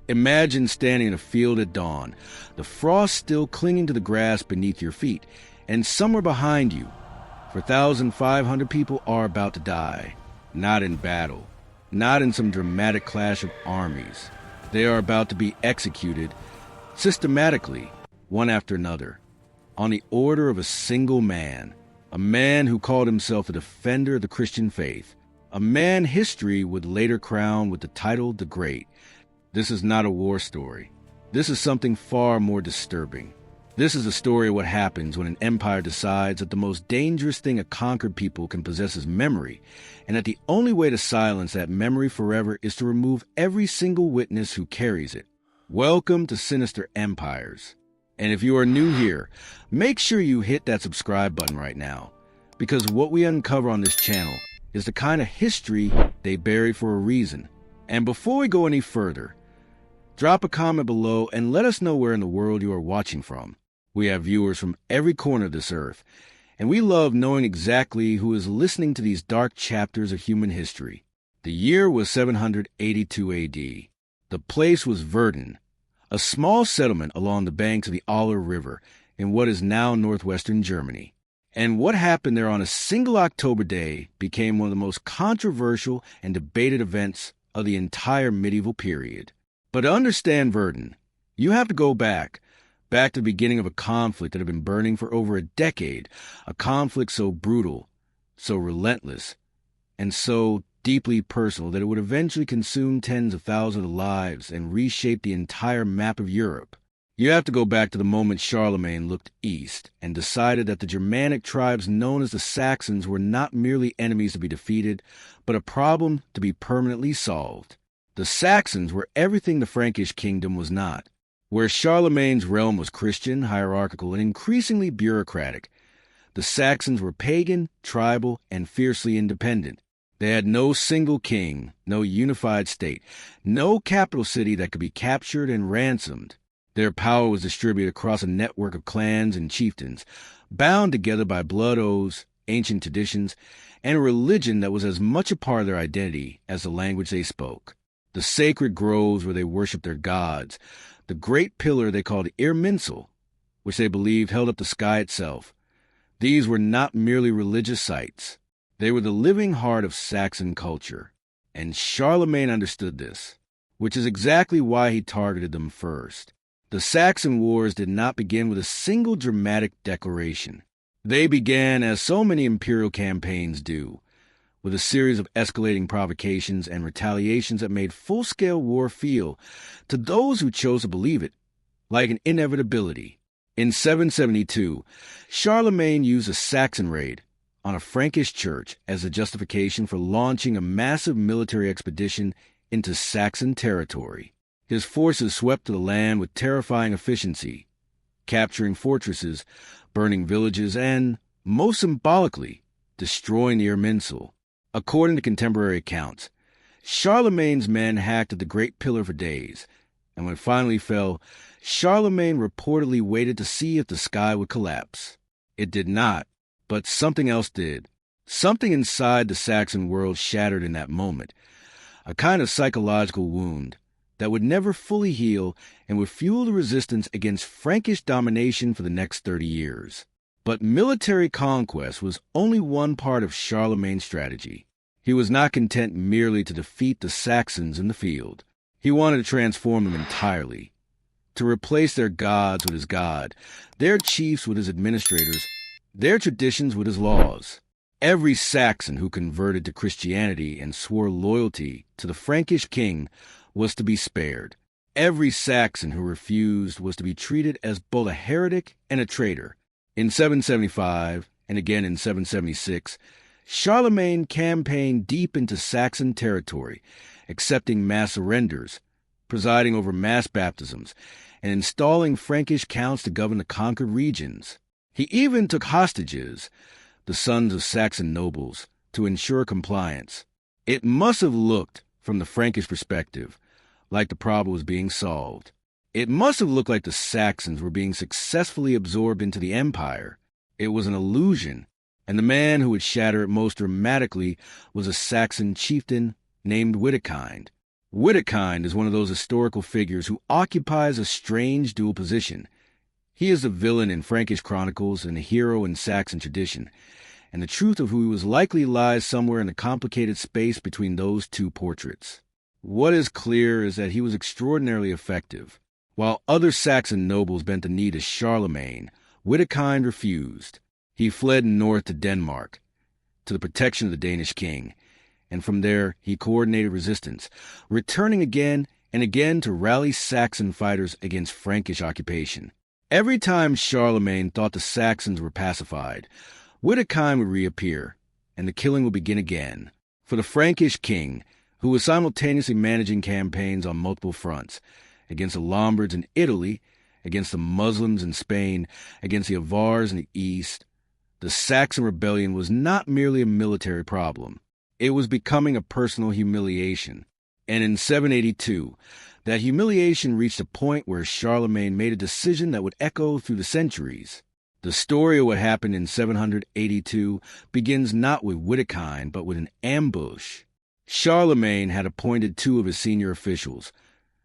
Imagine standing in a field at dawn, the frost still clinging to the grass beneath your feet, and somewhere behind you, 4,500 people are about to die. Not in battle, not in some dramatic clash of armies. They are about to be executed systematically, one after another, on the order of a single man, a man who called himself a defender of the Christian faith, a man history would later crown with the title the Great. This is not a war story. This is something far more disturbing. This is a story of what happens when an empire decides that the most dangerous thing a conquered people can possess is memory, and that the only way to silence that memory forever is to remove every single witness who carries it. Welcome to Sinister Empires. And if you are new here, make sure you hit that subscribe button right now, because what we uncover on this channel is the kind of history they bury for a reason. And before we go any further, drop a comment below and let us know where in the world you are watching from. We have viewers from every corner of this earth, and we love knowing exactly who is listening to these dark chapters of human history. The year was 782 AD. The place was Verden, a small settlement along the banks of the Aller River in what is now northwestern Germany. And what happened there on a single October day became one of the most controversial and debated events of the entire medieval period. But to understand Verden, you have to go back to the beginning of a conflict that had been burning for over a decade, a conflict so brutal, so relentless, and so deeply personal that it would eventually consume tens of thousands of lives and reshape the entire map of Europe. You have to go back to the moment Charlemagne looked east and decided that the Germanic tribes known as the Saxons were not merely enemies to be defeated, but a problem to be permanently solved. The Saxons were everything the Frankish kingdom was not. Where Charlemagne's realm was Christian, hierarchical, and increasingly bureaucratic, the Saxons were pagan, tribal, and fiercely independent. They had no single king, no unified state, no capital city that could be captured and ransomed. Their power was distributed across a network of clans and chieftains, bound together by blood oaths, ancient traditions, and a religion that was as much a part of their identity as the language they spoke. The sacred groves where they worshipped their gods, the great pillar they called Irminsul, which they believed held up the sky itself. These were not merely religious sites. They were the living heart of Saxon culture, and Charlemagne understood this, which is exactly why he targeted them first. The Saxon Wars did not begin with a single dramatic declaration. They began, as so many imperial campaigns do, with a series of escalating provocations and retaliations that made full-scale war feel, to those who chose to believe it, like an inevitability. In 772, Charlemagne used a Saxon raid on a Frankish church as a justification for launching a massive military expedition into Saxon territory. His forces swept to the land with terrifying efficiency, capturing fortresses, burning villages, and, most symbolically, destroying the Irminsul. According to contemporary accounts, Charlemagne's men hacked at the Great Pillar for days, and when it finally fell, Charlemagne reportedly waited to see if the sky would collapse. It did not, but something else did. Something inside the Saxon world shattered in that moment, a kind of psychological wound that would never fully heal and would fuel the resistance against Frankish domination for the next 30 years. But military conquest was only one part of Charlemagne's strategy. He was not content merely to defeat the Saxons in the field. He wanted to transform them entirely, to replace their gods with his God, their chiefs with his administrators, their traditions with his laws. Every Saxon who converted to Christianity and swore loyalty to the Frankish king was to be spared. Every Saxon who refused was to be treated as both a heretic and a traitor. In 775, and again in 776, Charlemagne campaigned deep into Saxon territory, accepting mass surrenders, presiding over mass baptisms, and installing Frankish counts to govern the conquered regions. He even took hostages, the sons of Saxon nobles, to ensure compliance. It must have looked, from the Frankish perspective, like the problem was being solved. It must have looked like the Saxons were being successfully absorbed into the empire. It was an illusion, and the man who would shatter it most dramatically was a Saxon chieftain named Widukind. Widukind is one of those historical figures who occupies a strange dual position. He is the villain in Frankish chronicles and a hero in Saxon tradition, and the truth of who he was likely lies somewhere in the complicated space between those two portraits. What is clear is that he was extraordinarily effective. While other Saxon nobles bent the knee to Charlemagne, Widukind refused. He fled north to Denmark, to the protection of the Danish king, and from there he coordinated resistance, returning again and again to rally Saxon fighters against Frankish occupation. Every time Charlemagne thought the Saxons were pacified, Widukind would reappear, and the killing would begin again. For the Frankish king, who was simultaneously managing campaigns on multiple fronts, against the Lombards in Italy, against the Muslims in Spain, against the Avars in the east, the Saxon rebellion was not merely a military problem. It was becoming a personal humiliation. And in 782, that humiliation reached a point where Charlemagne made a decision that would echo through the centuries. The story of what happened in 782 begins not with Widukind, but with an ambush. Charlemagne had appointed two of his senior officials,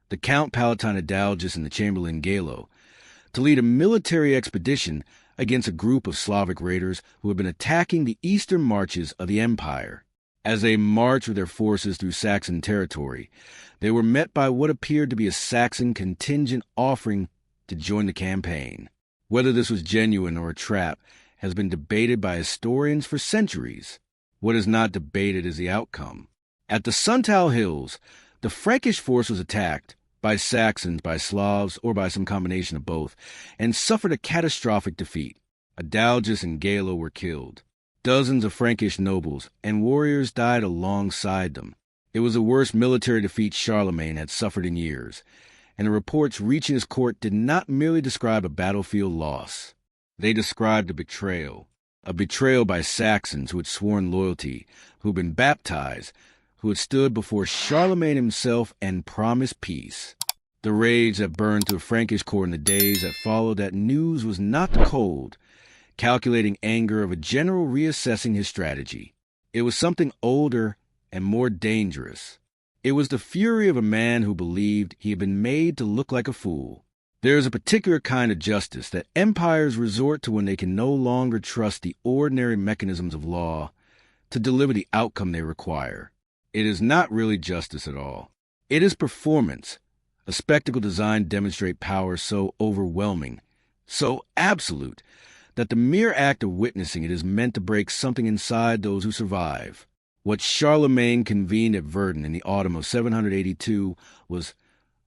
the Count Palatine Adalgis and the Chamberlain Galo, to lead a military expedition against a group of Slavic raiders who had been attacking the eastern marches of the empire. As they marched with their forces through Saxon territory, they were met by what appeared to be a Saxon contingent offering to join the campaign. Whether this was genuine or a trap has been debated by historians for centuries. What is not debated is the outcome. At the Suntal Hills, the Frankish force was attacked by Saxons, by Slavs, or by some combination of both, and suffered a catastrophic defeat. Adalgis and Galo were killed. Dozens of Frankish nobles and warriors died alongside them. It was the worst military defeat Charlemagne had suffered in years, and the reports reaching his court did not merely describe a battlefield loss. They described a betrayal by Saxons who had sworn loyalty, who had been baptized, who had stood before Charlemagne himself and promised peace. The rage that burned through the Frankish court in the days that followed that news was not the cold, calculating anger of a general reassessing his strategy. It was something older and more dangerous. It was the fury of a man who believed he had been made to look like a fool. There is a particular kind of justice that empires resort to when they can no longer trust the ordinary mechanisms of law to deliver the outcome they require. It is not really justice at all. It is performance, a spectacle designed to demonstrate power so overwhelming, so absolute, that the mere act of witnessing it is meant to break something inside those who survive. What Charlemagne convened at Verden in the autumn of 782 was,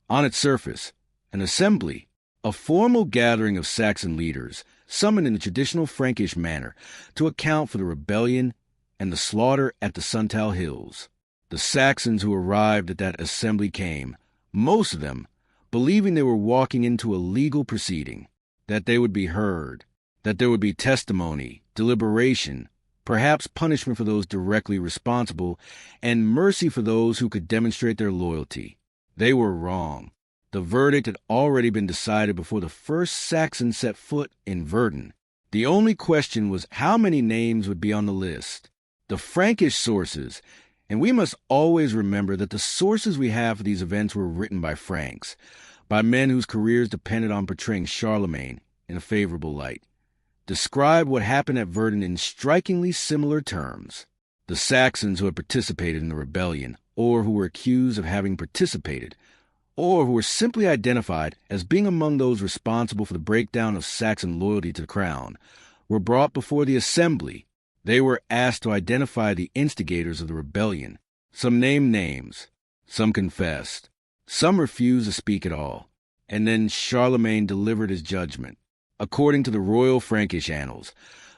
on its surface, an assembly, a formal gathering of Saxon leaders, summoned in the traditional Frankish manner to account for the rebellion and the slaughter at the Suntal Hills. The Saxons who arrived at that assembly came, most of them, believing they were walking into a legal proceeding, that they would be heard, that there would be testimony, deliberation, perhaps punishment for those directly responsible, and mercy for those who could demonstrate their loyalty. They were wrong. The verdict had already been decided before the first Saxon set foot in Verden. The only question was how many names would be on the list. The Frankish sources, and we must always remember that the sources we have for these events were written by Franks, by men whose careers depended on portraying Charlemagne in a favorable light, describe what happened at Verden in strikingly similar terms. The Saxons who had participated in the rebellion, or who were accused of having participated, or who were simply identified as being among those responsible for the breakdown of Saxon loyalty to the crown, were brought before the assembly. They were asked to identify the instigators of the rebellion. Some named names, some confessed, some refused to speak at all, and then Charlemagne delivered his judgment. According to the royal Frankish annals,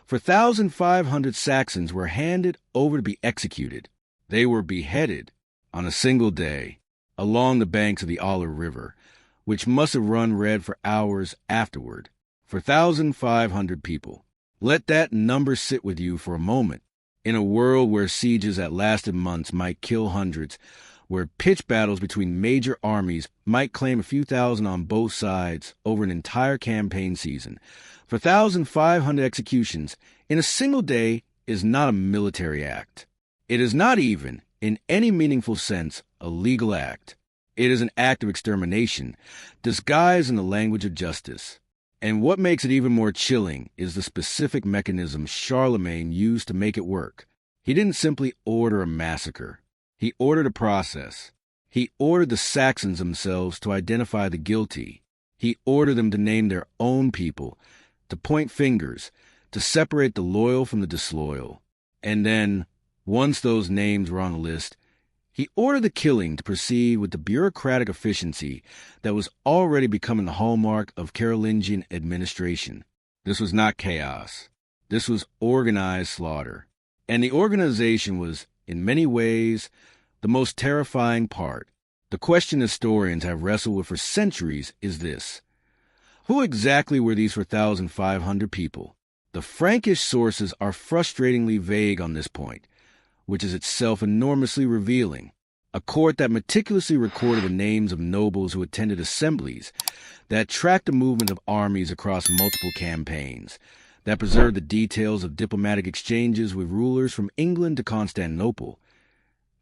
4,500 Saxons were handed over to be executed. They were beheaded on a single day along the banks of the Aller River, which must have run red for hours afterward. 4,500 people. Let that number sit with you for a moment. In a world where sieges that lasted months might kill hundreds, where pitched battles between major armies might claim a few thousand on both sides over an entire campaign season, 4,500 executions in a single day is not a military act. It is not even, in any meaningful sense, a legal act. It is an act of extermination, disguised in the language of justice. And what makes it even more chilling is the specific mechanism Charlemagne used to make it work. He didn't simply order a massacre. He ordered a process. He ordered the Saxons themselves to identify the guilty. He ordered them to name their own people, to point fingers, to separate the loyal from the disloyal. And then, once those names were on the list, he ordered the killing to proceed with the bureaucratic efficiency that was already becoming the hallmark of Carolingian administration. This was not chaos. This was organized slaughter. And the organization was, in many ways, the most terrifying part. The question historians have wrestled with for centuries is this: who exactly were these 4,500 people? The Frankish sources are frustratingly vague on this point, which is itself enormously revealing. A court that meticulously recorded the names of nobles who attended assemblies, that tracked the movement of armies across multiple campaigns, that preserved the details of diplomatic exchanges with rulers from England to Constantinople.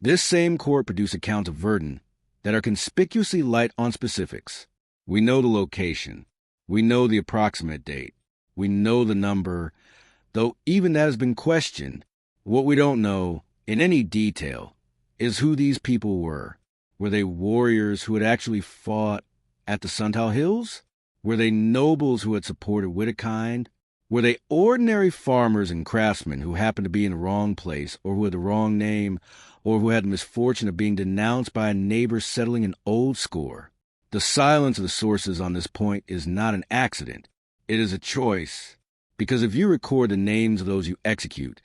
This same court produced accounts of Verden that are conspicuously light on specifics. We know the location. We know the approximate date. We know the number, though even that has been questioned. What we don't know, in any detail, is who these people were. Were they warriors who had actually fought at the Suntal Hills? Were they nobles who had supported Widukind? Were they ordinary farmers and craftsmen who happened to be in the wrong place, or who had the wrong name, or who had the misfortune of being denounced by a neighbor settling an old score? The silence of the sources on this point is not an accident. It is a choice. Because if you record the names of those you execute,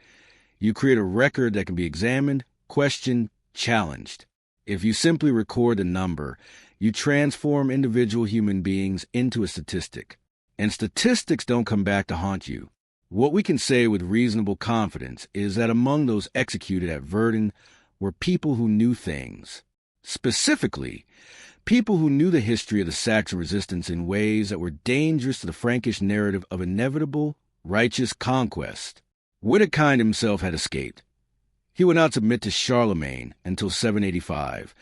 you create a record that can be examined, questioned, challenged. If you simply record the number, you transform individual human beings into a statistic. And statistics don't come back to haunt you. What we can say with reasonable confidence is that among those executed at Verden were people who knew things. Specifically, people who knew the history of the Saxon resistance in ways that were dangerous to the Frankish narrative of inevitable, righteous conquest. Widukind himself had escaped. He would not submit to Charlemagne until 785,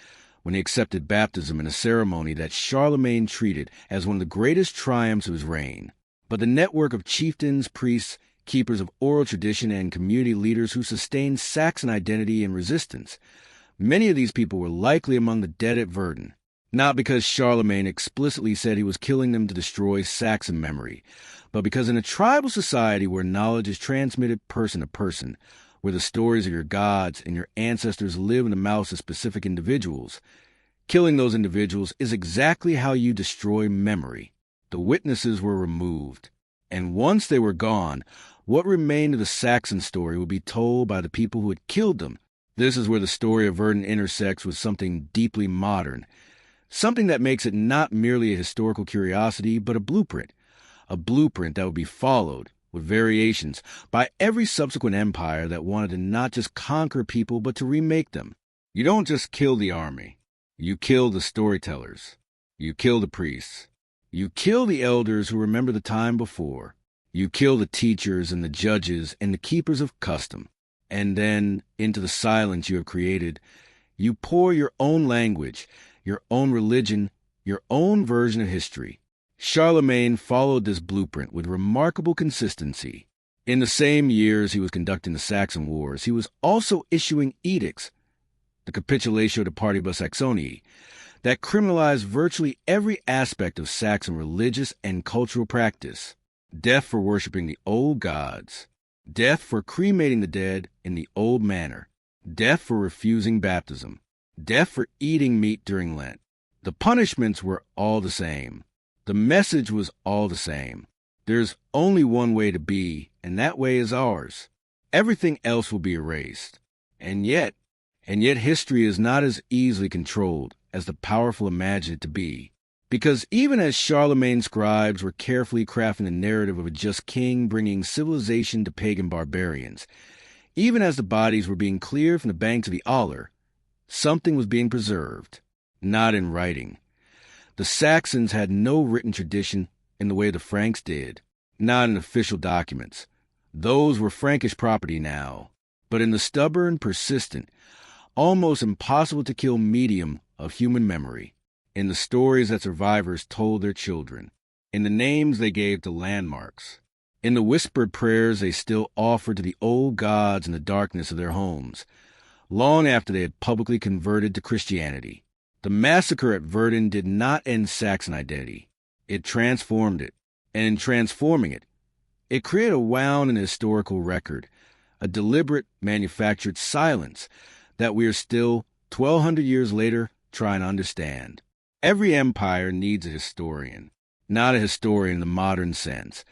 when he accepted baptism in a ceremony that Charlemagne treated as one of the greatest triumphs of his reign. But the network of chieftains, priests, keepers of oral tradition, and community leaders who sustained Saxon identity and resistance, many of these people were likely among the dead at Verden, not because Charlemagne explicitly said he was killing them to destroy Saxon memory, but because in a tribal society where knowledge is transmitted person to person, where the stories of your gods and your ancestors live in the mouths of specific individuals, killing those individuals is exactly how you destroy memory. The witnesses were removed, and once they were gone, what remained of the Saxon story would be told by the people who had killed them. This is where the story of Verden intersects with something deeply modern, something that makes it not merely a historical curiosity, but a blueprint that would be followed, with variations, by every subsequent empire that wanted to not just conquer people, but to remake them. You don't just kill the army. You kill the storytellers. You kill the priests. You kill the elders who remember the time before. You kill the teachers and the judges and the keepers of custom. And then, into the silence you have created, you pour your own language, your own religion, your own version of history. Charlemagne followed this blueprint with remarkable consistency. In the same years he was conducting the Saxon Wars, he was also issuing edicts, the Capitulatio de Partibus Saxoniae, that criminalized virtually every aspect of Saxon religious and cultural practice. Death for worshiping the old gods. Death for cremating the dead in the old manner. Death for refusing baptism. Death for eating meat during Lent. The punishments were all the same. The message was all the same. There's only one way to be, and that way is ours. Everything else will be erased. And yet history is not as easily controlled as the powerful imagine it to be. Because even as Charlemagne's scribes were carefully crafting the narrative of a just king bringing civilization to pagan barbarians, even as the bodies were being cleared from the banks of the Aller, something was being preserved, not in writing. The Saxons had no written tradition in the way the Franks did, not in official documents. Those were Frankish property now. But in the stubborn, persistent, almost impossible to kill medium of human memory, in the stories that survivors told their children, in the names they gave to landmarks, in the whispered prayers they still offered to the old gods in the darkness of their homes, long after they had publicly converted to Christianity. The massacre at Verden did not end Saxon identity. It transformed it, and in transforming it, it created a wound in the historical record, a deliberate, manufactured silence that we are still, 1,200 years later, trying to understand. Every empire needs a historian, not a historian in the modern sense.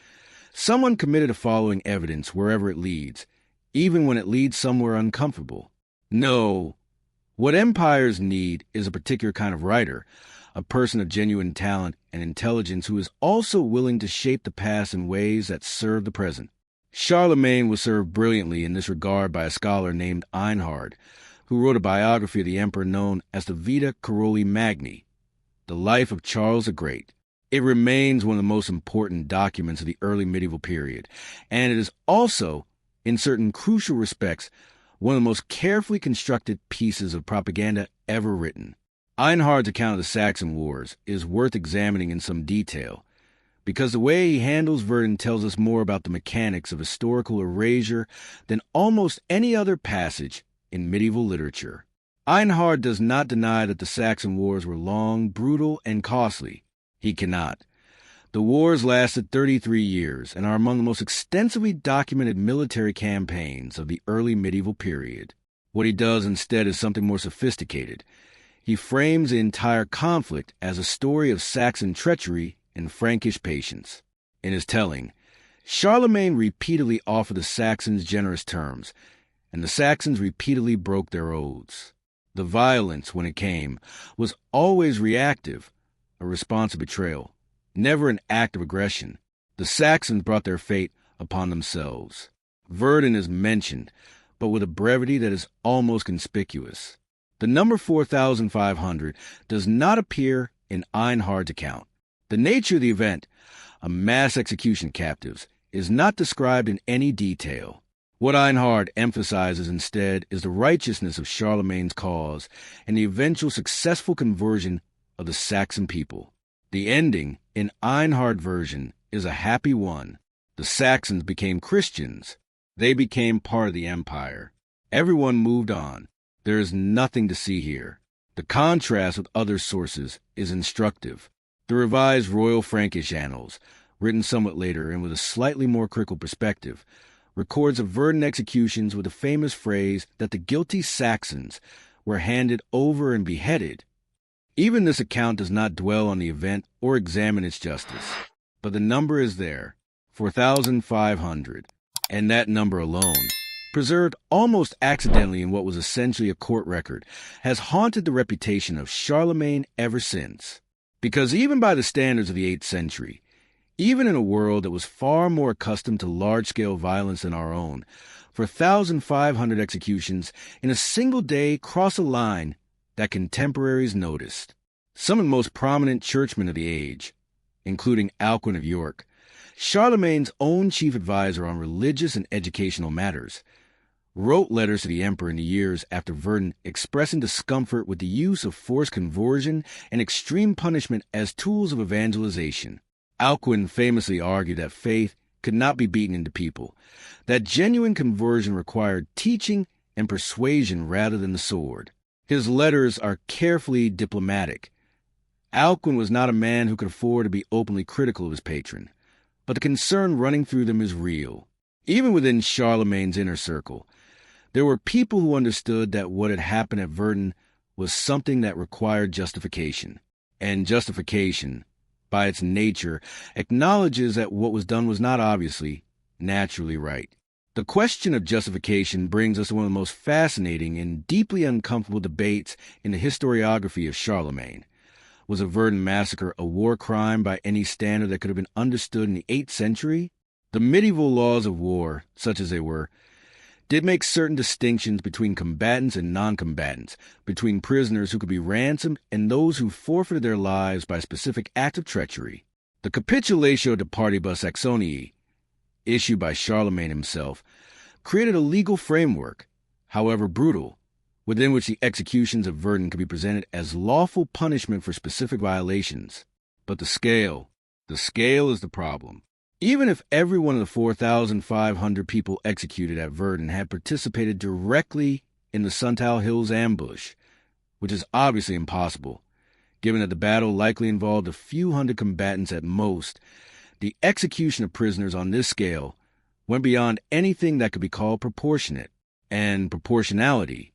Someone committed to following evidence wherever it leads, even when it leads somewhere uncomfortable. No, what empires need is a particular kind of writer, a person of genuine talent and intelligence who is also willing to shape the past in ways that serve the present. Charlemagne was served brilliantly in this regard by a scholar named Einhard, who wrote a biography of the emperor known as the Vita Caroli Magni, the life of Charles the Great. It remains one of the most important documents of the early medieval period, and it is also, in certain crucial respects, one of the most carefully constructed pieces of propaganda ever written. Einhard's account of the Saxon Wars is worth examining in some detail, because the way he handles Verden tells us more about the mechanics of historical erasure than almost any other passage in medieval literature. Einhard does not deny that the Saxon Wars were long, brutal, and costly. He cannot. The wars lasted 33 years and are among the most extensively documented military campaigns of the early medieval period. What he does instead is something more sophisticated. He frames the entire conflict as a story of Saxon treachery and Frankish patience. In his telling, Charlemagne repeatedly offered the Saxons generous terms, and the Saxons repeatedly broke their oaths. The violence, when it came, was always reactive, a response to betrayal, never an act of aggression. The Saxons brought their fate upon themselves. Verden is mentioned, but with a brevity that is almost conspicuous. The number 4,500 does not appear in Einhard's account. The nature of the event, a mass execution of captives, is not described in any detail. What Einhard emphasizes instead is the righteousness of Charlemagne's cause and the eventual successful conversion of the Saxon people. The ending, in Einhard's version, is a happy one. The Saxons became Christians. They became part of the empire. Everyone moved on. There is nothing to see here. The contrast with other sources is instructive. The revised Royal Frankish Annals, written somewhat later and with a slightly more critical perspective, records of Verden executions with the famous phrase that the guilty Saxons were handed over and beheaded. Even this account does not dwell on the event or examine its justice, but the number is there, 4,500, and that number alone, preserved almost accidentally in what was essentially a court record, has haunted the reputation of Charlemagne ever since. Because even by the standards of the 8th century, even in a world that was far more accustomed to large-scale violence than our own, 4,500 executions in a single day cross a line that contemporaries noticed. Some of the most prominent churchmen of the age, including Alcuin of York, Charlemagne's own chief advisor on religious and educational matters, wrote letters to the emperor in the years after Verden expressing discomfort with the use of forced conversion and extreme punishment as tools of evangelization. Alcuin famously argued that faith could not be beaten into people, that genuine conversion required teaching and persuasion rather than the sword. His letters are carefully diplomatic. Alcuin was not a man who could afford to be openly critical of his patron, but the concern running through them is real. Even within Charlemagne's inner circle, there were people who understood that what had happened at Verden was something that required justification. And justification, by its nature, acknowledges that what was done was not obviously, naturally right. The question of justification brings us to one of the most fascinating and deeply uncomfortable debates in the historiography of Charlemagne. Was a Verden massacre a war crime by any standard that could have been understood in the 8th century? The medieval laws of war, such as they were, did make certain distinctions between combatants and non-combatants, between prisoners who could be ransomed and those who forfeited their lives by a specific act of treachery. The Capitulatio de Partibus Saxoniae, issued by Charlemagne himself, created a legal framework, however brutal, within which the executions of Verden could be presented as lawful punishment for specific violations. But the scale is the problem. Even if every one of the 4,500 people executed at Verden had participated directly in the Suntal Hills ambush, which is obviously impossible, given that the battle likely involved a few hundred combatants at most, the execution of prisoners on this scale went beyond anything that could be called proportionate. And proportionality,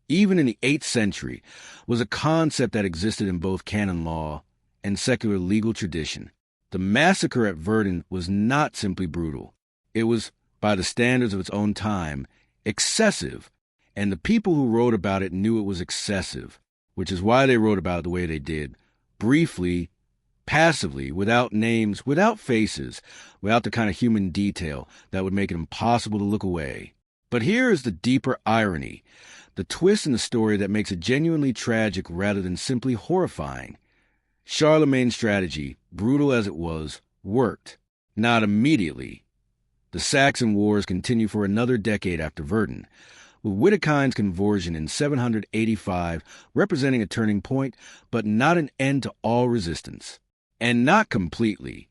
even in the 8th century, was a concept that existed in both canon law and secular legal tradition. The massacre at Verden was not simply brutal. It was, by the standards of its own time, excessive, and the people who wrote about it knew it was excessive, which is why they wrote about it the way they did, briefly, passively, without names, without faces, without the kind of human detail that would make it impossible to look away. But here is the deeper irony, the twist in the story that makes it genuinely tragic rather than simply horrifying. Charlemagne's strategy, brutal as it was, worked. Not immediately. The Saxon Wars continue for another decade after Verden, with Wittekind's conversion in 785 representing a turning point, but not an end to all resistance. And not completely.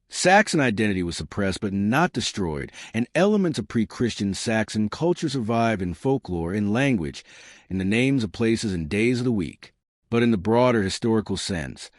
Saxon identity was suppressed but not destroyed, and elements of pre-Christian Saxon culture survived in folklore, in language, in the names of places and days of the week. But in the broader historical sense,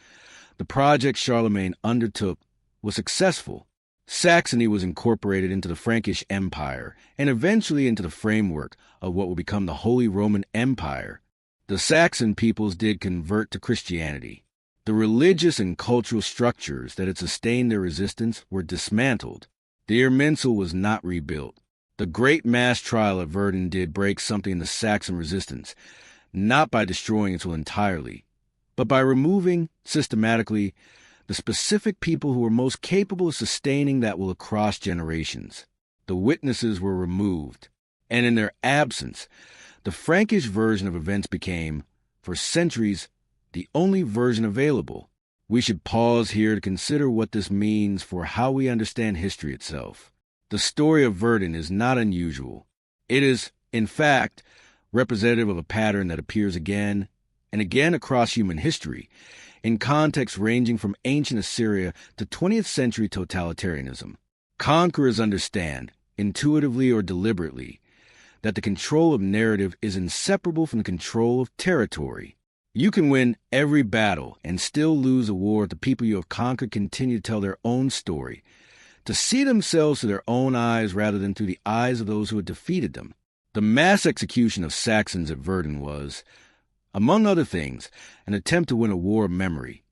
the project Charlemagne undertook was successful. Saxony was incorporated into the Frankish Empire and eventually into the framework of what would become the Holy Roman Empire. The Saxon peoples did convert to Christianity. The religious and cultural structures that had sustained their resistance were dismantled. The Irminsul was not rebuilt. The great mass trial at Verden did break something in the Saxon resistance, not by destroying its will entirely, but by removing, systematically, the specific people who were most capable of sustaining that will across generations. The witnesses were removed, and in their absence, the Frankish version of events became, for centuries, the only version available. We should pause here to consider what this means for how we understand history itself. The story of Verden is not unusual. It is, in fact, representative of a pattern that appears again and again across human history, in contexts ranging from ancient Assyria to 20th century totalitarianism. Conquerors understand, intuitively or deliberately, that the control of narrative is inseparable from the control of territory. You can win every battle and still lose a war if the people you have conquered continue to tell their own story, to see themselves through their own eyes rather than through the eyes of those who had defeated them. The mass execution of Saxons at Verden was, among other things, an attempt to win a war of memory,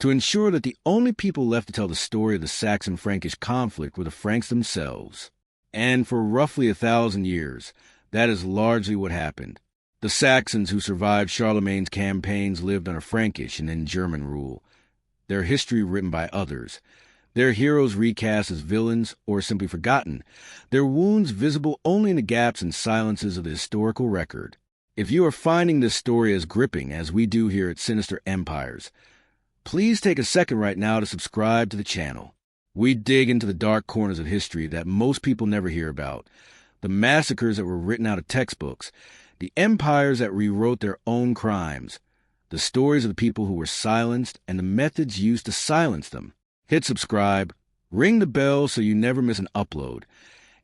to ensure that the only people left to tell the story of the Saxon-Frankish conflict were the Franks themselves. And for roughly 1,000 years, that is largely what happened. The Saxons who survived Charlemagne's campaigns lived under Frankish and then German rule, their history written by others, their heroes recast as villains or simply forgotten, their wounds visible only in the gaps and silences of the historical record. If you are finding this story as gripping as we do here at Sinister Empires, please take a second right now to subscribe to the channel. We dig into the dark corners of history that most people never hear about, the massacres that were written out of textbooks, the empires that rewrote their own crimes, the stories of the people who were silenced and the methods used to silence them. Hit subscribe, ring the bell so you never miss an upload,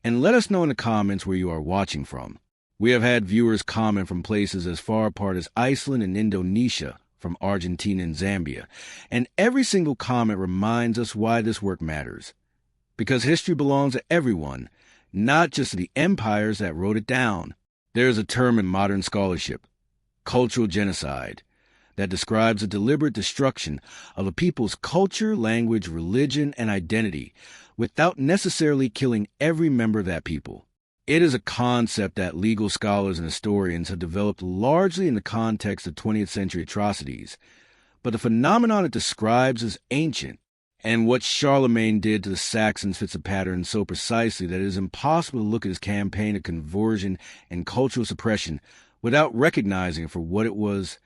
and let us know in the comments where you are watching from. We have had viewers comment from places as far apart as Iceland and Indonesia, from Argentina and Zambia, and every single comment reminds us why this work matters. Because history belongs to everyone, not just to the empires that wrote it down. There is a term in modern scholarship, cultural genocide, that describes the deliberate destruction of a people's culture, language, religion, and identity without necessarily killing every member of that people. It is a concept that legal scholars and historians have developed largely in the context of 20th century atrocities, but the phenomenon it describes is ancient, and what Charlemagne did to the Saxons fits a pattern so precisely that it is impossible to look at his campaign of conversion and cultural suppression without recognizing it for what it was,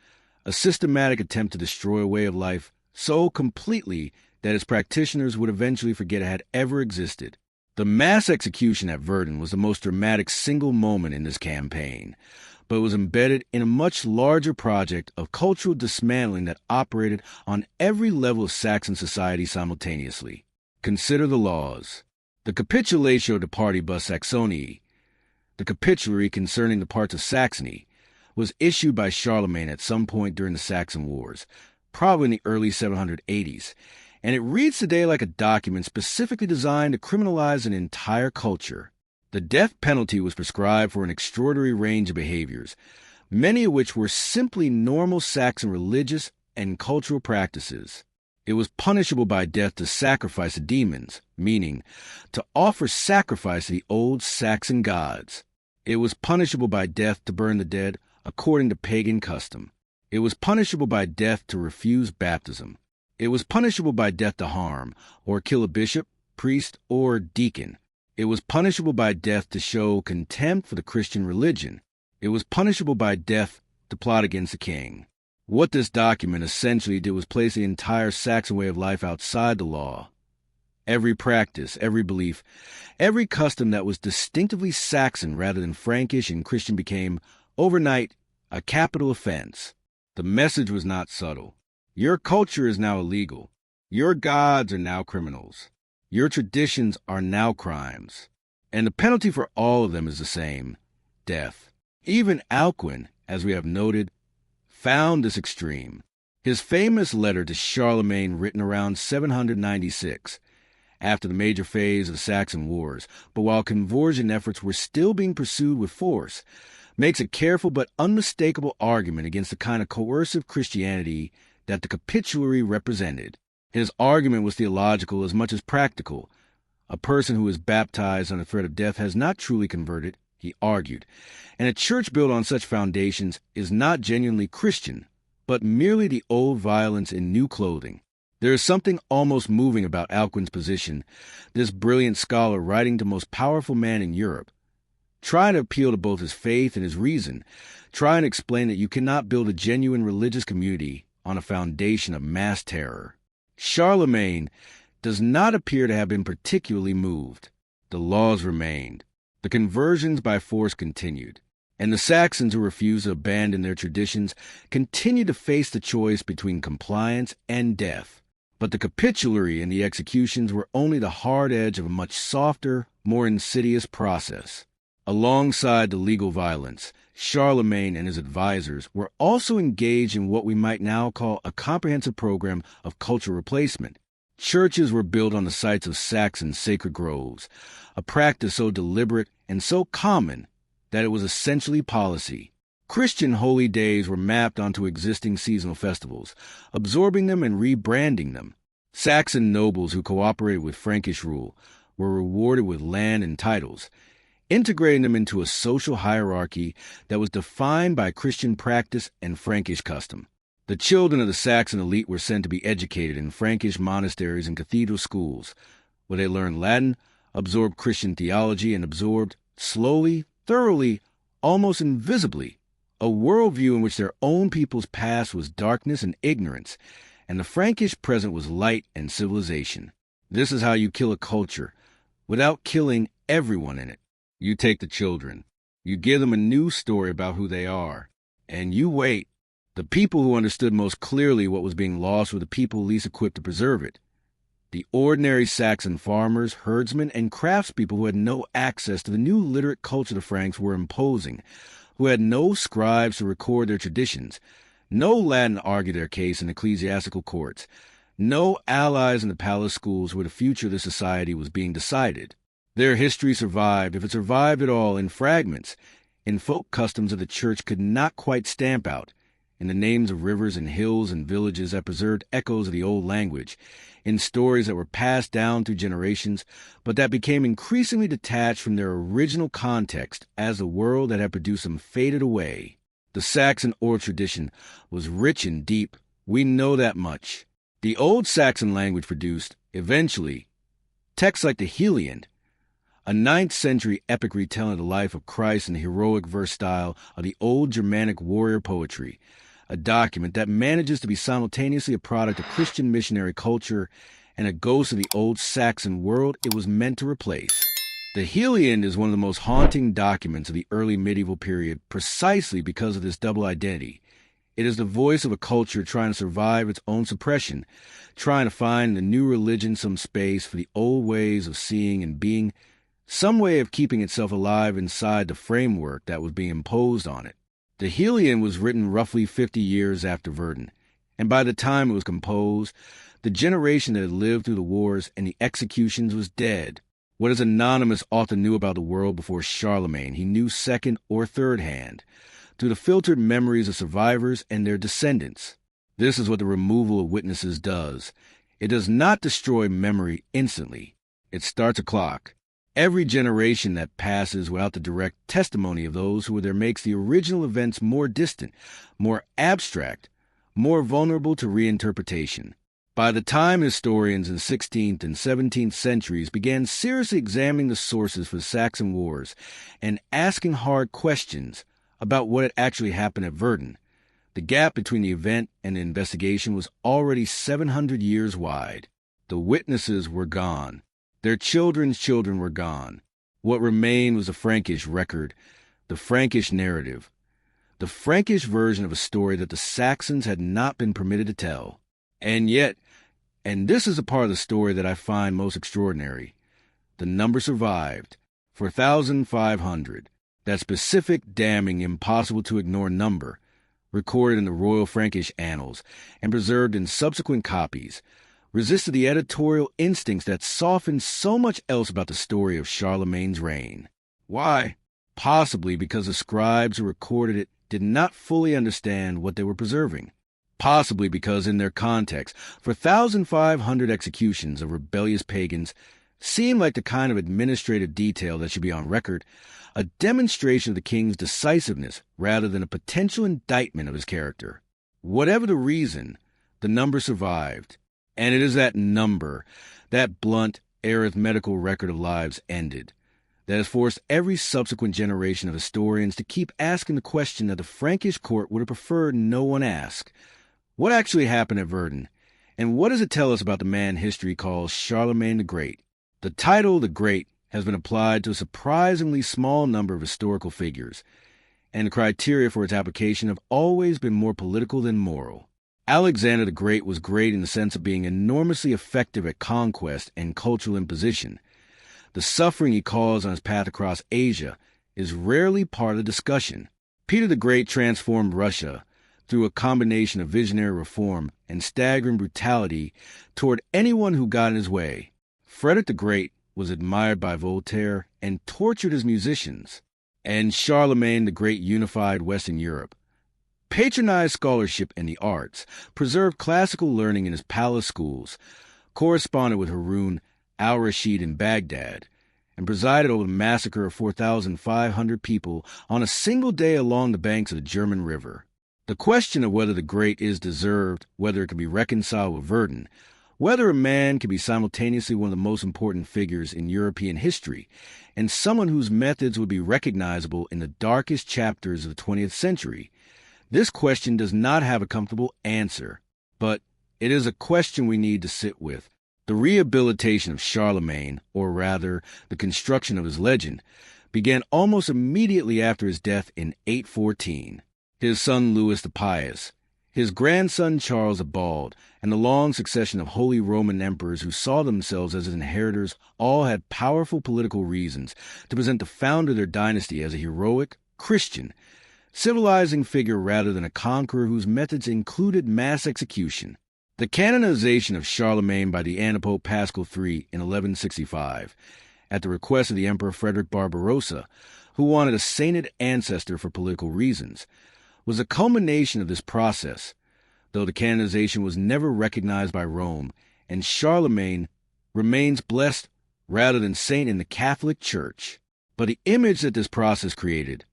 a systematic attempt to destroy a way of life so completely that its practitioners would eventually forget it had ever existed. The mass execution at Verden was the most dramatic single moment in this campaign, but it was embedded in a much larger project of cultural dismantling that operated on every level of Saxon society simultaneously. Consider the laws. The Capitulatio de Partibus Saxoniae, the capitulary concerning the parts of Saxony, was issued by Charlemagne at some point during the Saxon Wars, probably in the early 780s, and it reads today like a document specifically designed to criminalize an entire culture. The death penalty was prescribed for an extraordinary range of behaviors, many of which were simply normal Saxon religious and cultural practices. It was punishable by death to sacrifice to demons, meaning to offer sacrifice to the old Saxon gods. It was punishable by death to burn the dead according to pagan custom. It was punishable by death to refuse baptism. It was punishable by death to harm or kill a bishop, priest, or deacon. It was punishable by death to show contempt for the Christian religion. It was punishable by death to plot against the king. What this document essentially did was place the entire Saxon way of life outside the law. Every practice, every belief, every custom that was distinctively Saxon rather than Frankish and Christian became, overnight, a capital offense. The message was not subtle. Your culture is now illegal. Your gods are now criminals. Your traditions are now crimes. And the penalty for all of them is the same: death. Even Alcuin, as we have noted, found this extreme. His famous letter to Charlemagne, written around 796, after the major phase of the Saxon Wars, but while conversion efforts were still being pursued with force, makes a careful but unmistakable argument against the kind of coercive Christianity that the capitulary represented. His argument was theological as much as practical. A person who is baptized under threat of death has not truly converted, he argued, and a church built on such foundations is not genuinely Christian, but merely the old violence in new clothing. There is something almost moving about Alcuin's position, this brilliant scholar writing to the most powerful man in Europe, trying to appeal to both his faith and his reason, trying to explain that you cannot build a genuine religious community on a foundation of mass terror. Charlemagne does not appear to have been particularly moved. The laws remained. The conversions by force continued. And the Saxons who refused to abandon their traditions continued to face the choice between compliance and death. But the capitulary and the executions were only the hard edge of a much softer, more insidious process. Alongside the legal violence, Charlemagne and his advisors were also engaged in what we might now call a comprehensive program of cultural replacement. Churches were built on the sites of Saxon sacred groves, a practice so deliberate and so common that it was essentially policy. Christian holy days were mapped onto existing seasonal festivals, absorbing them and rebranding them. Saxon nobles who cooperated with Frankish rule were rewarded with land and titles, integrating them into a social hierarchy that was defined by Christian practice and Frankish custom. The children of the Saxon elite were sent to be educated in Frankish monasteries and cathedral schools, where they learned Latin, absorbed Christian theology, and absorbed, slowly, thoroughly, almost invisibly, a worldview in which their own people's past was darkness and ignorance, and the Frankish present was light and civilization. This is how you kill a culture, without killing everyone in it. You take the children, you give them a new story about who they are, and you wait. The people who understood most clearly what was being lost were the people least equipped to preserve it. The ordinary Saxon farmers, herdsmen, and craftspeople who had no access to the new literate culture the Franks were imposing, who had no scribes to record their traditions, no Latin to argue their case in ecclesiastical courts, no allies in the palace schools where the future of the society was being decided. Their history survived, if it survived at all, in fragments, in folk customs that the church could not quite stamp out, in the names of rivers and hills and villages that preserved echoes of the old language, in stories that were passed down through generations, but that became increasingly detached from their original context as the world that had produced them faded away. The Saxon oral tradition was rich and deep. We know that much. The old Saxon language produced, eventually, texts like the Heliand, a 9th century epic retelling of the life of Christ in the heroic verse style of the old Germanic warrior poetry, a document that manages to be simultaneously a product of Christian missionary culture and a ghost of the old Saxon world it was meant to replace. The Helion is one of the most haunting documents of the early medieval period precisely because of this double identity. It is the voice of a culture trying to survive its own suppression, trying to find in the new religion some space for the old ways of seeing and being, some way of keeping itself alive inside the framework that was being imposed on it. The Helion was written roughly 50 years after Verden, and by the time it was composed, the generation that had lived through the wars and the executions was dead. What his anonymous author knew about the world before Charlemagne, he knew second or third hand, through the filtered memories of survivors and their descendants. This is what the removal of witnesses does. It does not destroy memory instantly. It starts a clock. Every generation that passes without the direct testimony of those who were there makes the original events more distant, more abstract, more vulnerable to reinterpretation. By the time historians in the 16th and 17th centuries began seriously examining the sources for the Saxon Wars and asking hard questions about what had actually happened at Verden, the gap between the event and the investigation was already 700 years wide. The witnesses were gone. Their children's children were gone. What remained was the Frankish record, the Frankish narrative, the Frankish version of a story that the Saxons had not been permitted to tell. And yet, and this is the part of the story that I find most extraordinary, the number survived. 4,500, that specific, damning, impossible-to-ignore number, recorded in the Royal Frankish Annals and preserved in subsequent copies, resisted the editorial instincts that softened so much else about the story of Charlemagne's reign. Why? Possibly because the scribes who recorded it did not fully understand what they were preserving. Possibly because in their context, 4,500 executions of rebellious pagans seemed like the kind of administrative detail that should be on record, a demonstration of the king's decisiveness rather than a potential indictment of his character. Whatever the reason, the number survived, and it is that number, that blunt, arithmetical record of lives ended, that has forced every subsequent generation of historians to keep asking the question that the Frankish court would have preferred no one ask. What actually happened at Verden, and what does it tell us about the man history calls Charlemagne the Great? The title the Great has been applied to a surprisingly small number of historical figures, and the criteria for its application have always been more political than moral. Alexander the Great was great in the sense of being enormously effective at conquest and cultural imposition. The suffering he caused on his path across Asia is rarely part of the discussion. Peter the Great transformed Russia through a combination of visionary reform and staggering brutality toward anyone who got in his way. Frederick the Great was admired by Voltaire and tortured as musicians, and Charlemagne the Great unified Western Europe, patronized scholarship and the arts, preserved classical learning in his palace schools, corresponded with Harun al-Rashid in Baghdad, and presided over the massacre of 4,500 people on a single day along the banks of the German River. The question of whether the great is deserved, whether it can be reconciled with Verden, whether a man can be simultaneously one of the most important figures in European history, and someone whose methods would be recognizable in the darkest chapters of the 20th century, this question does not have a comfortable answer, but it is a question we need to sit with. The rehabilitation of Charlemagne, or rather, the construction of his legend, began almost immediately after his death in 814. His son Louis the Pious, his grandson Charles the Bald, and the long succession of Holy Roman emperors who saw themselves as his inheritors all had powerful political reasons to present the founder of their dynasty as a heroic, Christian, civilizing figure rather than a conqueror whose methods included mass execution. The canonization of Charlemagne by the Antipope Paschal III in 1165, at the request of the Emperor Frederick Barbarossa, who wanted a sainted ancestor for political reasons, was a culmination of this process, though the canonization was never recognized by Rome, and Charlemagne remains blessed rather than saint in the Catholic Church. But the image that this process created,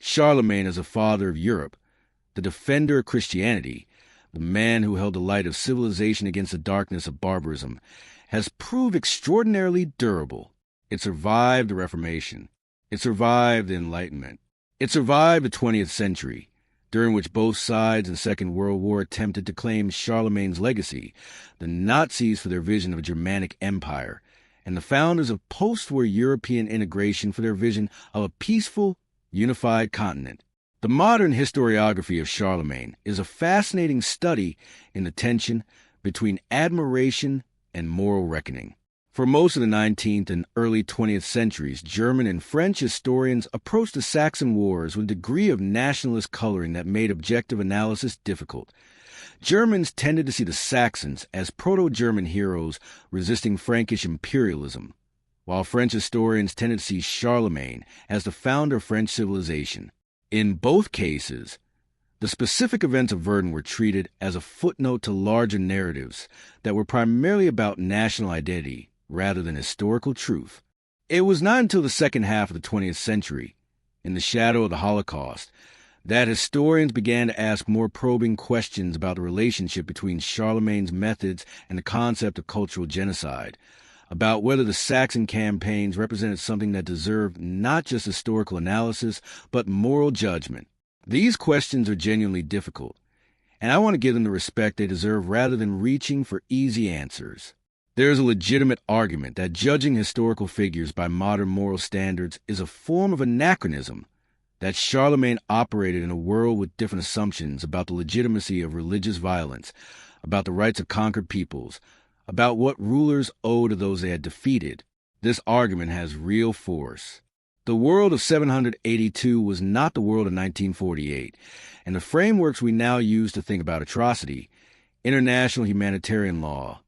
Charlemagne as a father of Europe, the defender of Christianity, the man who held the light of civilization against the darkness of barbarism, has proved extraordinarily durable. It survived the Reformation. It survived the Enlightenment. It survived the 20th century, during which both sides in the Second World War attempted to claim Charlemagne's legacy, the Nazis for their vision of a Germanic empire, and the founders of post-war European integration for their vision of a peaceful, unified continent. The modern historiography of Charlemagne is a fascinating study in the tension between admiration and moral reckoning. For most of the 19th and early 20th centuries, German and French historians approached the Saxon Wars with a degree of nationalist coloring that made objective analysis difficult. Germans tended to see the Saxons as proto-German heroes resisting Frankish imperialism, while French historians tended to see Charlemagne as the founder of French civilization. In both cases, the specific events of Verden were treated as a footnote to larger narratives that were primarily about national identity rather than historical truth. It was not until the second half of the 20th century, in the shadow of the Holocaust, that historians began to ask more probing questions about the relationship between Charlemagne's methods and the concept of cultural genocide, about whether the Saxon campaigns represented something that deserved not just historical analysis, but moral judgment. These questions are genuinely difficult, and I want to give them the respect they deserve rather than reaching for easy answers. There is a legitimate argument that judging historical figures by modern moral standards is a form of anachronism, that Charlemagne operated in a world with different assumptions about the legitimacy of religious violence, about the rights of conquered peoples, about what rulers owe to those they had defeated. This argument has real force. The world of 782 was not the world of 1948, and the frameworks we now use to think about atrocity, international humanitarian law,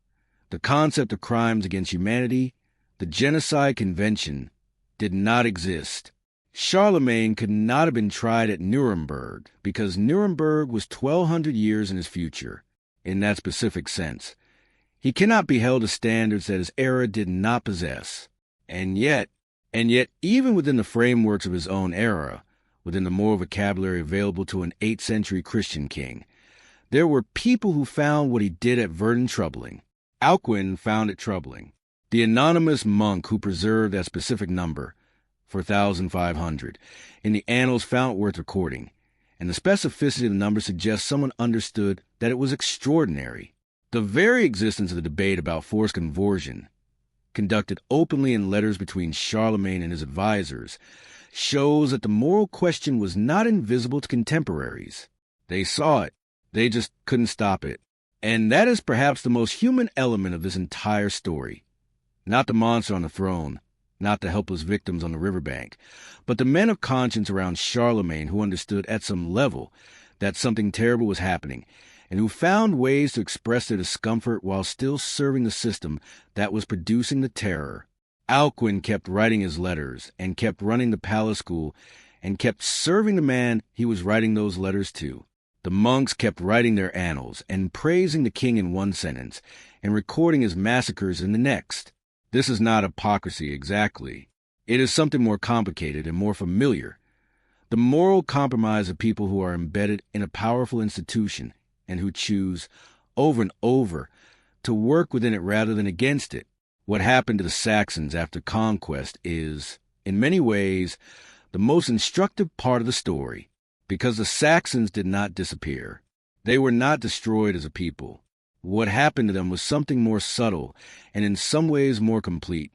the concept of crimes against humanity, the Genocide Convention, did not exist. Charlemagne could not have been tried at Nuremberg because Nuremberg was 1,200 years in his future, in that specific sense. He cannot be held to standards that his era did not possess. And yet, even within the frameworks of his own era, within the moral vocabulary available to an 8th century Christian king, there were people who found what he did at Verden troubling. Alcuin found it troubling. The anonymous monk who preserved that specific number, 4,500, in the annals found it worth recording, and the specificity of the number suggests someone understood that it was extraordinary. The very existence of the debate about forced conversion, conducted openly in letters between Charlemagne and his advisors, shows that the moral question was not invisible to contemporaries. They saw it. They just couldn't stop it. And that is perhaps the most human element of this entire story. Not the monster on the throne, not the helpless victims on the riverbank, but the men of conscience around Charlemagne who understood at some level that something terrible was happening, and who found ways to express their discomfort while still serving the system that was producing the terror. Alcuin kept writing his letters, and kept running the palace school, and kept serving the man he was writing those letters to. The monks kept writing their annals, and praising the king in one sentence, and recording his massacres in the next. This is not hypocrisy exactly. It is something more complicated and more familiar. The moral compromise of people who are embedded in a powerful institution, and who choose, over and over, to work within it rather than against it. What happened to the Saxons after conquest is, in many ways, the most instructive part of the story, because the Saxons did not disappear. They were not destroyed as a people. What happened to them was something more subtle and in some ways more complete.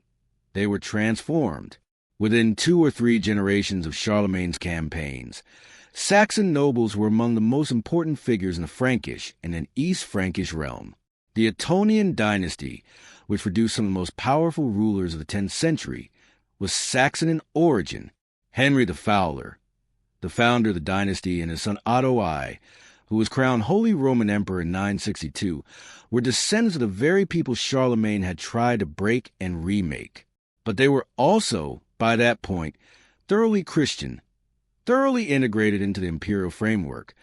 They were transformed. Within 2 or 3 generations of Charlemagne's campaigns, Saxon nobles were among the most important figures in the Frankish and in East Frankish realm. The Ottonian dynasty, which produced some of the most powerful rulers of the 10th century, was Saxon in origin. Henry the Fowler, the founder of the dynasty, and his son Otto I, who was crowned Holy Roman Emperor in 962, were descendants of the very people Charlemagne had tried to break and remake. But they were also, by that point, thoroughly Christian, thoroughly integrated into the imperial framework,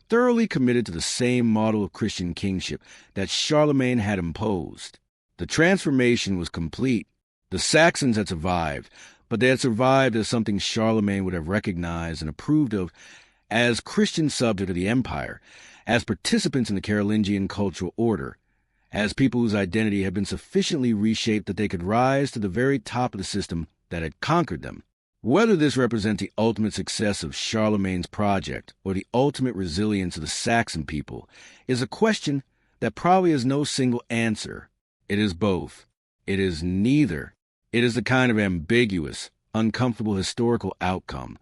thoroughly committed to the same model of Christian kingship that Charlemagne had imposed. The transformation was complete. The Saxons had survived, but they had survived as something Charlemagne would have recognized and approved of as Christian subject of the empire, as participants in the Carolingian cultural order, as people whose identity had been sufficiently reshaped that they could rise to the very top of the system that had conquered them. Whether this represents the ultimate success of Charlemagne's project or the ultimate resilience of the Saxon people is a question that probably has no single answer. It is both. It is neither. It is the kind of ambiguous, uncomfortable historical outcome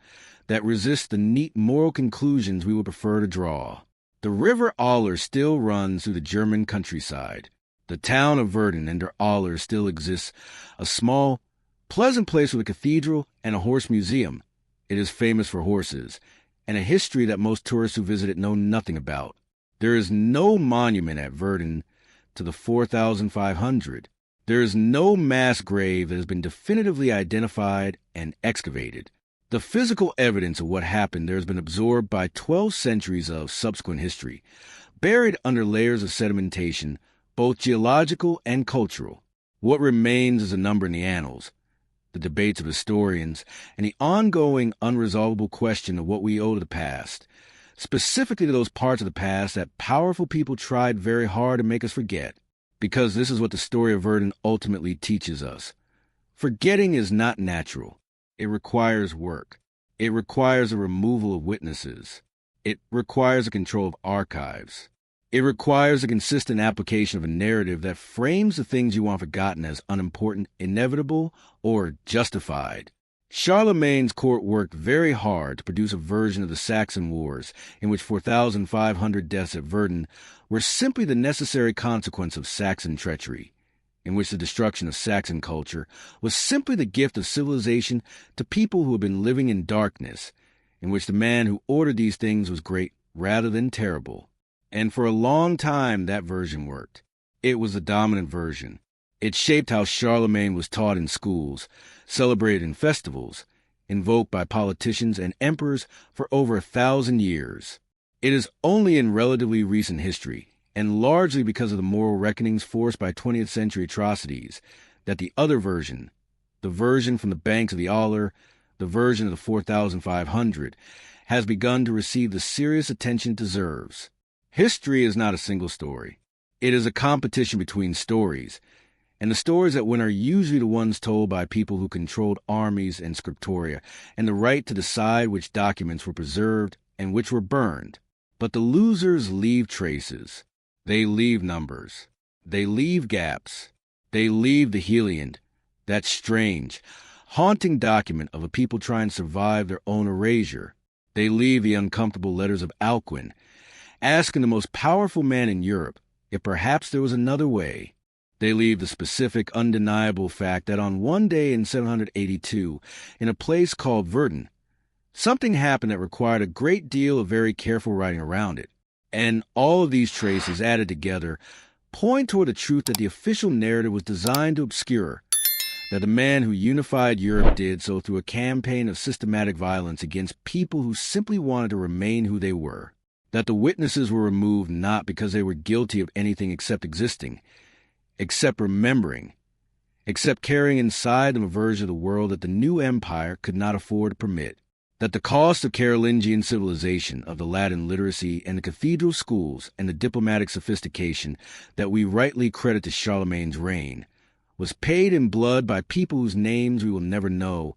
that resists the neat moral conclusions we would prefer to draw. The river Aller still runs through the German countryside. The town of Verden under Aller still exists, a small, pleasant place with a cathedral and a horse museum. It is famous for horses, and a history that most tourists who visit it know nothing about. There is no monument at Verden to the 4,500. There is no mass grave that has been definitively identified and excavated. The physical evidence of what happened there has been absorbed by 12 centuries of subsequent history, buried under layers of sedimentation, both geological and cultural. What remains is a number in the annals, the debates of historians, and the ongoing unresolvable question of what we owe to the past, specifically to those parts of the past that powerful people tried very hard to make us forget, because this is what the story of Verden ultimately teaches us. Forgetting is not natural. It requires work. It requires a removal of witnesses. It requires a control of archives. It requires a consistent application of a narrative that frames the things you want forgotten as unimportant, inevitable, or justified. Charlemagne's court worked very hard to produce a version of the Saxon Wars in which 4,500 deaths at Verden were simply the necessary consequence of Saxon treachery, in which the destruction of Saxon culture was simply the gift of civilization to people who had been living in darkness, in which the man who ordered these things was great rather than terrible. And for a long time that version worked. It was the dominant version. It shaped how Charlemagne was taught in schools, celebrated in festivals, invoked by politicians and emperors for over 1,000 years. It is only in relatively recent history, and largely because of the moral reckonings forced by 20th century atrocities, that the other version, the version from the banks of the Aller, the version of the 4,500, has begun to receive the serious attention it deserves. History is not a single story. It is a competition between stories, and the stories that win are usually the ones told by people who controlled armies and scriptoria, and the right to decide which documents were preserved and which were burned. But the losers leave traces. They leave numbers. They leave gaps. They leave the Heliand, that strange, haunting document of a people trying to survive their own erasure. They leave the uncomfortable letters of Alcuin, asking the most powerful man in Europe if perhaps there was another way. They leave the specific, undeniable fact that on one day in 782, in a place called Verden, something happened that required a great deal of very careful writing around it. And all of these traces added together point toward the truth that the official narrative was designed to obscure, that the man who unified Europe did so through a campaign of systematic violence against people who simply wanted to remain who they were, that the witnesses were removed not because they were guilty of anything except existing, except remembering, except carrying inside them a version of the world that the new empire could not afford to permit, that the cost of Carolingian civilization, of the Latin literacy and the cathedral schools and the diplomatic sophistication that we rightly credit to Charlemagne's reign, was paid in blood by people whose names we will never know,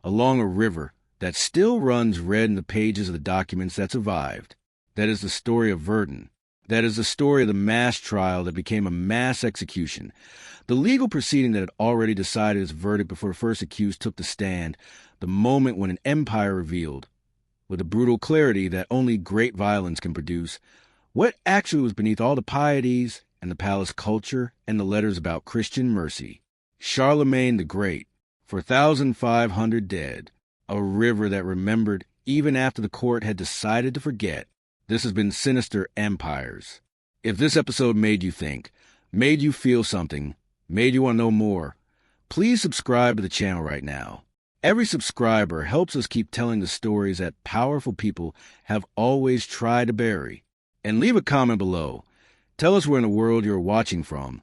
along a river that still runs red in the pages of the documents that survived. That is the story of Verden. That is the story of the mass trial that became a mass execution, the legal proceeding that had already decided its verdict before the first accused took the stand, the moment when an empire revealed, with a brutal clarity that only great violence can produce, what actually was beneath all the pieties and the palace culture and the letters about Christian mercy. Charlemagne the Great, 4,500 dead, a river that remembered even after the court had decided to forget. This has been Sinister Empires. If this episode made you think, made you feel something, made you want to know more, please subscribe to the channel right now. Every subscriber helps us keep telling the stories that powerful people have always tried to bury. And leave a comment below. Tell us where in the world you're watching from.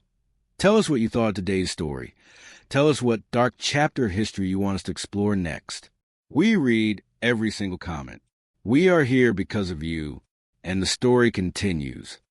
Tell us what you thought of today's story. Tell us what dark chapter of history you want us to explore next. We read every single comment. We are here because of you. And the story continues.